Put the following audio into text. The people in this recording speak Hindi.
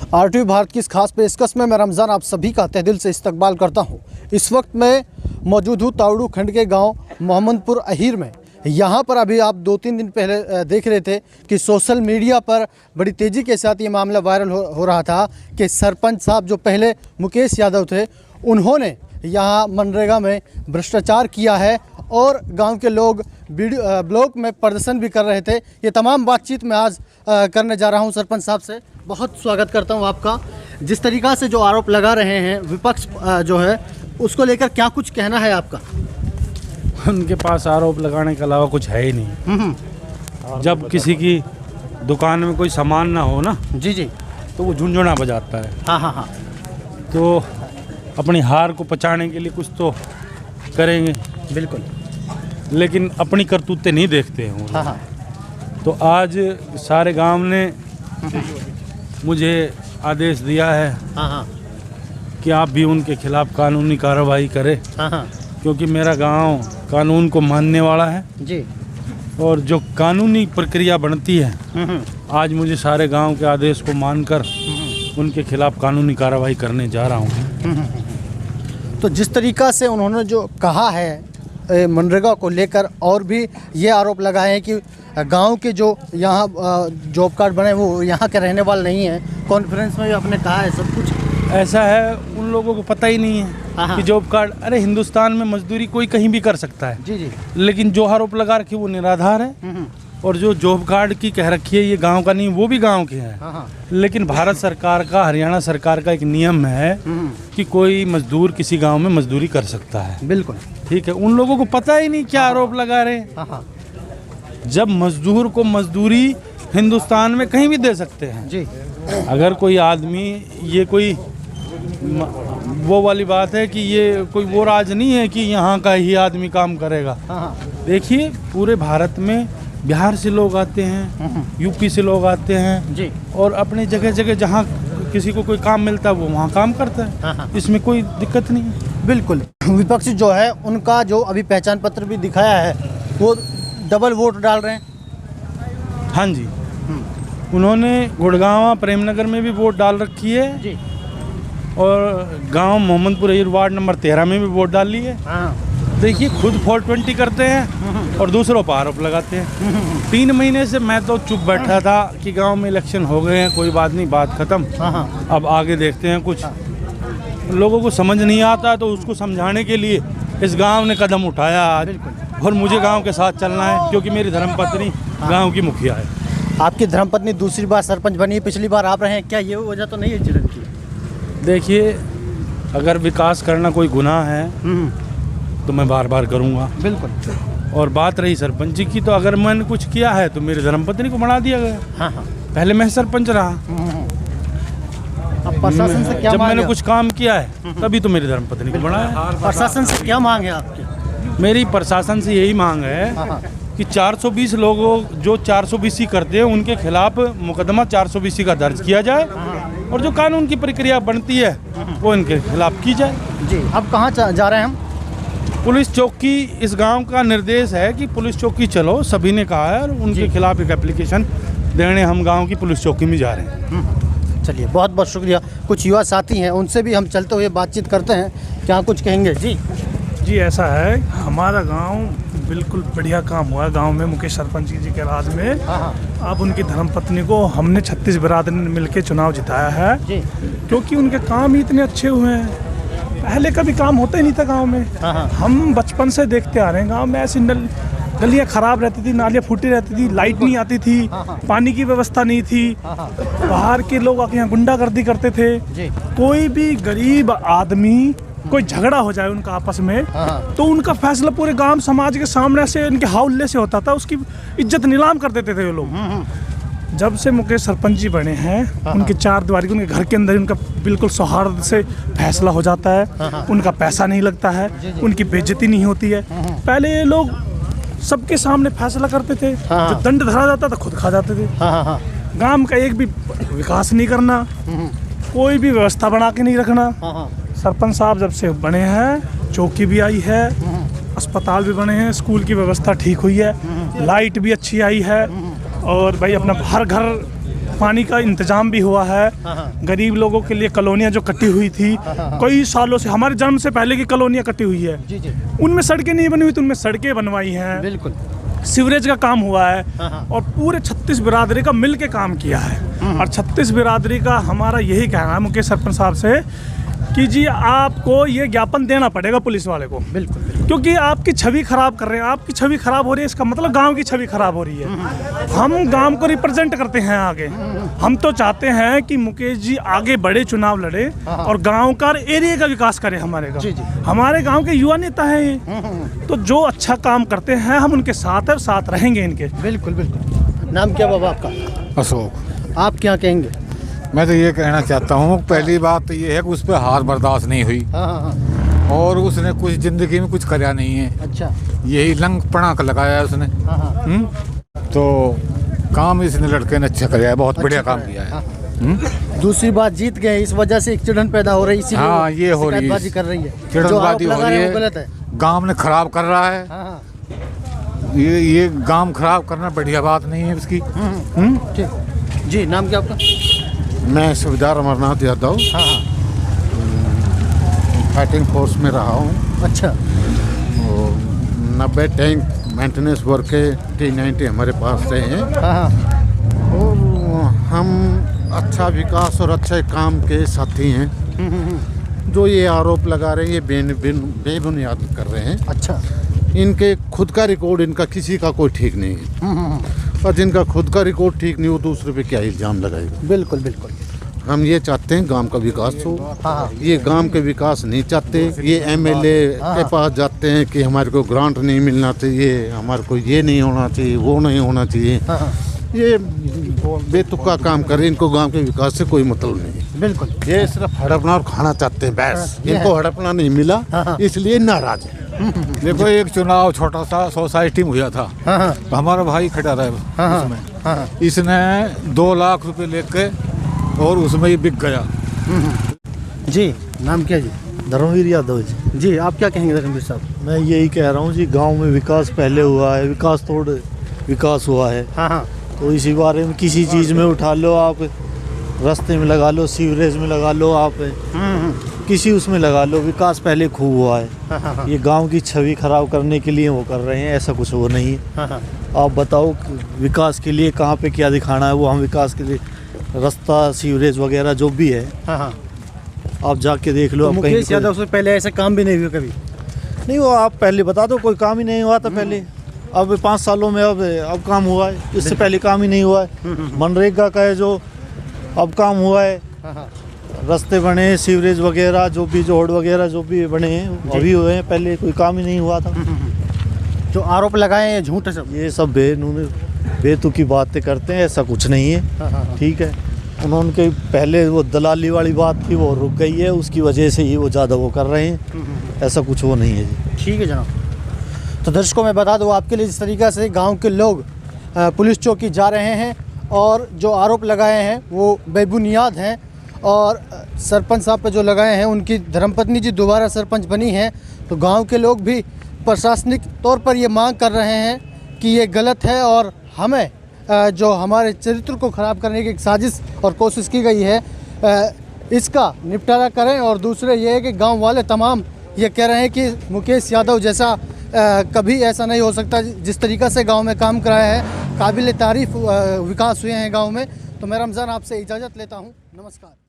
RTV भारत की इस खास पेशकश में मैं रमज़ान आप सभी का तहे दिल से इस्तकबाल करता हूं। इस वक्त मैं मौजूद हूं तावड़ू खंड के गांव मोहम्मदपुर अहीर में। यहां पर अभी आप 2-3 दिन पहले देख रहे थे कि सोशल मीडिया पर बड़ी तेज़ी के साथ ये मामला वायरल हो रहा था कि सरपंच साहब जो पहले मुकेश यादव थे, उन्होंने यहाँ मनरेगा में भ्रष्टाचार किया है और गांव के लोग वीडियो ब्लॉग में प्रदर्शन भी कर रहे थे। ये तमाम बातचीत मैं आज करने जा रहा हूं सरपंच साहब से। बहुत स्वागत करता हूं आपका। जिस तरीक़ा से जो आरोप लगा रहे हैं विपक्ष जो है, उसको लेकर क्या कुछ कहना है आपका? उनके पास आरोप लगाने के अलावा कुछ है ही नहीं। जब किसी की दुकान में कोई सामान ना हो ना जी तो वो झुनझुना बजाता है। हाँ। तो अपनी हार को पचाने के लिए कुछ तो करेंगे, बिल्कुल, लेकिन अपनी करतूतें नहीं देखते हैं। हाँ। तो आज सारे गांव ने मुझे आदेश दिया है हाँ कि आप भी उनके खिलाफ कानूनी कार्रवाई करें, हाँ क्योंकि मेरा गांव कानून को मानने वाला है जी। और जो कानूनी प्रक्रिया बनती है, आज मुझे सारे गांव के आदेश को मानकर उनके खिलाफ कानूनी कार्रवाई करने जा रहा हूं। तो जिस तरीक़ा से उन्होंने जो कहा है मनरेगा को लेकर, और भी ये आरोप लगाए हैं कि गांव के जो यहाँ जॉब कार्ड बने वो यहाँ के रहने वाले नहीं हैं। कॉन्फ्रेंस में भी आपने कहा है सब कुछ ऐसा है। उन लोगों को पता ही नहीं है कि जॉब कार्ड, अरे हिंदुस्तान में मजदूरी कोई कहीं भी कर सकता है जी। लेकिन जो आरोप लगा रखी वो निराधार है। और जो जॉब कार्ड की कह रखी है ये गांव का नहीं, वो भी गांव के है। लेकिन भारत सरकार का, हरियाणा सरकार का एक नियम है कि कोई मजदूर किसी गांव में मजदूरी कर सकता है। बिल्कुल ठीक है। उन लोगों को पता ही नहीं क्या आरोप लगा रहे हैं। जब मजदूर को मजदूरी हिंदुस्तान में कहीं भी दे सकते हैं जी। अगर कोई आदमी, ये कोई वो वाली बात है कि ये कोई वो राज नहीं है कि यहाँ का ही आदमी काम करेगा। देखिए, पूरे भारत में बिहार से लोग आते हैं, यूपी से लोग आते हैं जी, और अपने जगह जगह जहाँ किसी को कोई काम मिलता है वो वहाँ काम करता है। इसमें कोई दिक्कत नहीं है। बिल्कुल। विपक्ष जो है उनका जो अभी पहचान पत्र भी दिखाया है वो डबल वोट डाल रहे हैं। हाँ जी, उन्होंने गुड़गांव प्रेमनगर में भी वोट डाल रखी है जी, और गांव मोहम्मदपुर अहीर वार्ड नंबर 13 में भी वोट डाल ली है। देखिए, खुद 420 करते हैं और दूसरों पर आरोप लगाते हैं। 3 महीने से मैं तो चुप बैठा था कि गांव में इलेक्शन हो गए हैं, कोई बात नहीं, बात खत्म, अब आगे देखते हैं। कुछ लोगों को समझ नहीं आता तो उसको समझाने के लिए इस गांव ने कदम उठाया आज, और मुझे गांव के साथ चलना है क्योंकि मेरी धर्मपत्नी गांव की मुखिया है। आपकी धर्मपत्नी दूसरी बार सरपंच बनी, पिछली बार आप रहे हैं, क्या ये वजह तो नहीं है चिड़क की? देखिए, अगर विकास करना कोई गुनाह है तो मैं बार बार करूंगा। बिल्कुल। और बात रही सरपंच जी की, तो अगर मैंने कुछ किया है तो मेरी धर्मपत्नी को बना दिया गया। पहले मैं सरपंच रहा। अब प्रशासन से क्या जब मांग मैंने है? कुछ काम किया है तभी तो मेरी धर्मपत्नी को बनाया। प्रशासन से क्या मांग है आपकी? मेरी प्रशासन से यही मांग है कि 420 लोगों जो 420 करते हैं उनके खिलाफ मुकदमा 420 का दर्ज किया जाए और जो कानून की प्रक्रिया बनती है वो इनके खिलाफ की जाए। जी। अब कहाँ जा रहे हैं हम? पुलिस चौकी, इस गांव का निर्देश है कि पुलिस चौकी चलो, सभी ने कहा है, और उनके खिलाफ एक एप्लीकेशन देने हम गांव की पुलिस चौकी में जा रहे हैं। चलिए, बहुत बहुत शुक्रिया। कुछ युवा साथी हैं, उनसे भी हम चलते हुए बातचीत करते हैं। क्या कुछ कहेंगे? जी, ऐसा है, हमारा गांव बिल्कुल बढ़िया काम हुआ है। गांव में मुकेश सरपंच जी के राज में अब उनकी धर्मपत्नी को हमने 36 बिरादरी ने मिलकर चुनाव जिताया है जी, क्योंकि उनके काम ही इतने अच्छे हुए हैं। पहले कभी काम होता ही नहीं था गांव में। हम बचपन से देखते आ रहे हैं, गांव में ऐसी गलियां खराब रहती थी, नालियां फूटी रहती थी, लाइट नहीं आती थी, पानी की व्यवस्था नहीं थी, बाहर के लोग आके यहाँ गुंडागर्दी करते थे। कोई भी गरीब आदमी, कोई झगड़ा हो जाए उनका आपस में, तो उनका फैसला पूरे गांव समाज के सामने से, उनके हाउल्ले से होता था, उसकी इज्जत नीलाम कर देते थे वो लोग। जब से मुकेश सरपंच जी बने हैं, उनके 4 दीवारी, उनके घर के अंदर उनका बिल्कुल सौहार्द से फैसला हो जाता है। उनका पैसा नहीं लगता है, उनकी बेइज्जती नहीं होती है। पहले ये लोग सबके सामने फैसला करते थे, जो दंड धरा जाता था खुद खा जाते थे। गांव का एक भी विकास नहीं करना, कोई भी व्यवस्था बना के नहीं रखना। सरपंच साहब जब से बने हैं, चौकी भी आई है, अस्पताल भी बने हैं, स्कूल की व्यवस्था ठीक हुई है, लाइट भी अच्छी आई है, और भाई अपना हर घर पानी का इंतजाम भी हुआ है। गरीब लोगों के लिए कॉलोनियाँ जो कटी हुई थी कई सालों से, हमारे जन्म से पहले की कॉलोनियाँ कटी हुई है, जी जी उनमें सड़कें नहीं बनी हुई थी, उनमें सड़कें बनवाई हैं, बिल्कुल। सीवरेज का काम हुआ है और पूरे 36 बिरादरी का मिल के काम किया है। और 36 बिरादरी का हमारा यही कहना है मुकेश सरपंच साहब से कि जी आपको ये ज्ञापन देना पड़ेगा पुलिस वाले को, बिल्कुल बिल्कुल। क्योंकि आपकी छवि खराब कर रहे हैं। आपकी छवि खराब हो रही है, इसका मतलब गांव की छवि खराब हो रही है। हम गांव को रिप्रेजेंट करते हैं आगे। हम तो चाहते हैं कि मुकेश जी आगे बड़े चुनाव लड़े और गांव का एरिया का विकास करे। हमारे गांव के युवा नेता हैं ये, तो जो अच्छा काम करते हैं हम उनके साथ और साथ रहेंगे इनके। बिल्कुल बिल्कुल। नाम क्या बाबा आपका? अशोक। आप क्या कहेंगे? मैं तो ये कहना चाहता हूँ, पहली बात तो ये है कि उस पर हार बर्दाश्त नहीं हुई और उसने कुछ जिंदगी में कुछ कराया नहीं है। अच्छा। यही लंग पड़ाक लगाया है उसने। तो काम इसने लड़के ने अच्छा कराया है, बहुत बढ़िया काम किया है। दूसरी बात, जीत गए, इस वजह से एक चिड़न पैदा हो रही है। हाँ, ये हो रही है, कर रही है, चिड़नबाजी हो रही है, गलत है। गांव ने खराब कर रहा है। ये गांव खराब करना बढ़िया बात नहीं है उसकी। ठीक जी। नाम क्या आपका? मैं सुबेदार अमरनाथ यादव फाइटिंग फोर्स में रहा हूँ। अच्छा। 90 टैंक मेंटेनेंस वर्क के T90 हमारे पास से हैं और हम अच्छा विकास और अच्छे काम के साथी हैं। जो ये आरोप लगा रहे हैं ये बेबुनियाद कर रहे हैं। अच्छा। इनके खुद का रिकॉर्ड इनका किसी का कोई ठीक नहीं है और जिनका खुद का रिकॉर्ड ठीक नहीं हो दूसरे पे क्या इल्ज़ाम लगाएगा। बिल्कुल बिल्कुल। हम ये चाहते हैं गांव का विकास हो। ये गांव के विकास नहीं चाहते। ये एमएलए के पास जाते हैं कि हमारे को ग्रांट नहीं मिलना चाहिए, हमारे को ये नहीं होना चाहिए, वो नहीं होना चाहिए। ये बेतुका काम करें, इनको गांव के विकास से कोई मतलब नहीं है। बिल्कुल। ये सिर्फ हड़पना और खाना चाहते हैं बस। इनको हड़पना नहीं मिला इसलिए नाराज है। देखो, एक चुनाव छोटा सा सोसाइटी में हुआ था, तो हमारा भाई खड़ा रहा उसमें। इसने 2 लाख रुपए लेके और उसमें ही बिक गया। जी। नाम क्या जी? धर्मवीर यादव जी। जी। आप क्या कहेंगे धर्मवीर साहब? मैं यही कह रहा हूँ जी, गांव में विकास पहले हुआ है, विकास तोड़ विकास हुआ है। तो इसी बारे में किसी चीज़ में उठा लो आप, रास्ते में लगा लो, सीवरेज में लगा लो आप, किसी उसमें लगा लो, विकास पहले खूब हुआ है। ये गांव की छवि खराब करने के लिए वो कर रहे हैं, ऐसा कुछ वो नहीं है। आप बताओ विकास के लिए कहाँ पे क्या दिखाना है, वो हम विकास के लिए रास्ता, सीवरेज वगैरह जो भी है आप जाके देख लो। तो मुकेश यादव से पहले ऐसे काम भी नहीं हुए कभी? नहीं, वो आप पहले बता दो, कोई काम ही नहीं हुआ था पहले। अब 5 सालों में अब काम हुआ है, इससे पहले काम ही नहीं हुआ है। मनरेगा का है जो अब काम हुआ है, रास्ते बने, सीवरेज वगैरह जो भी जोड़ वगैरह जो भी बने हैं अभी हुए हैं, पहले कोई काम ही नहीं हुआ था। जो आरोप लगाए हैं झूठ है सब, ये सब बेतुकी बातें करते हैं, ऐसा कुछ नहीं है। ठीक है, उन्होंने पहले वो दलाली वाली बात थी वो रुक गई है, उसकी वजह से ही वो ज़्यादा वो कर रहे हैं, ऐसा कुछ वो नहीं है जी। ठीक है जनाब। तो दर्शकों मैं बता दूं आपके लिए, जिस तरीक़े से गांव के लोग पुलिस चौकी जा रहे हैं और जो आरोप लगाए हैं वो बेबुनियाद हैं और सरपंच साहब पे जो लगाए हैं, उनकी धर्मपत्नी जी दोबारा सरपंच बनी हैं, तो गांव के लोग भी प्रशासनिक तौर पर ये मांग कर रहे हैं कि ये गलत है और हमें जो हमारे चरित्र को ख़राब करने की एक साजिश और कोशिश की गई है इसका निपटारा करें। और दूसरे ये है कि गांव वाले तमाम ये कह रहे हैं कि मुकेश यादव जैसा कभी ऐसा नहीं हो सकता। जिस तरीक़ा से गांव में काम कराया है, काबिल तारीफ़ विकास हुए हैं गांव में। तो मैं रमज़ान आपसे इजाज़त लेता हूं। नमस्कार।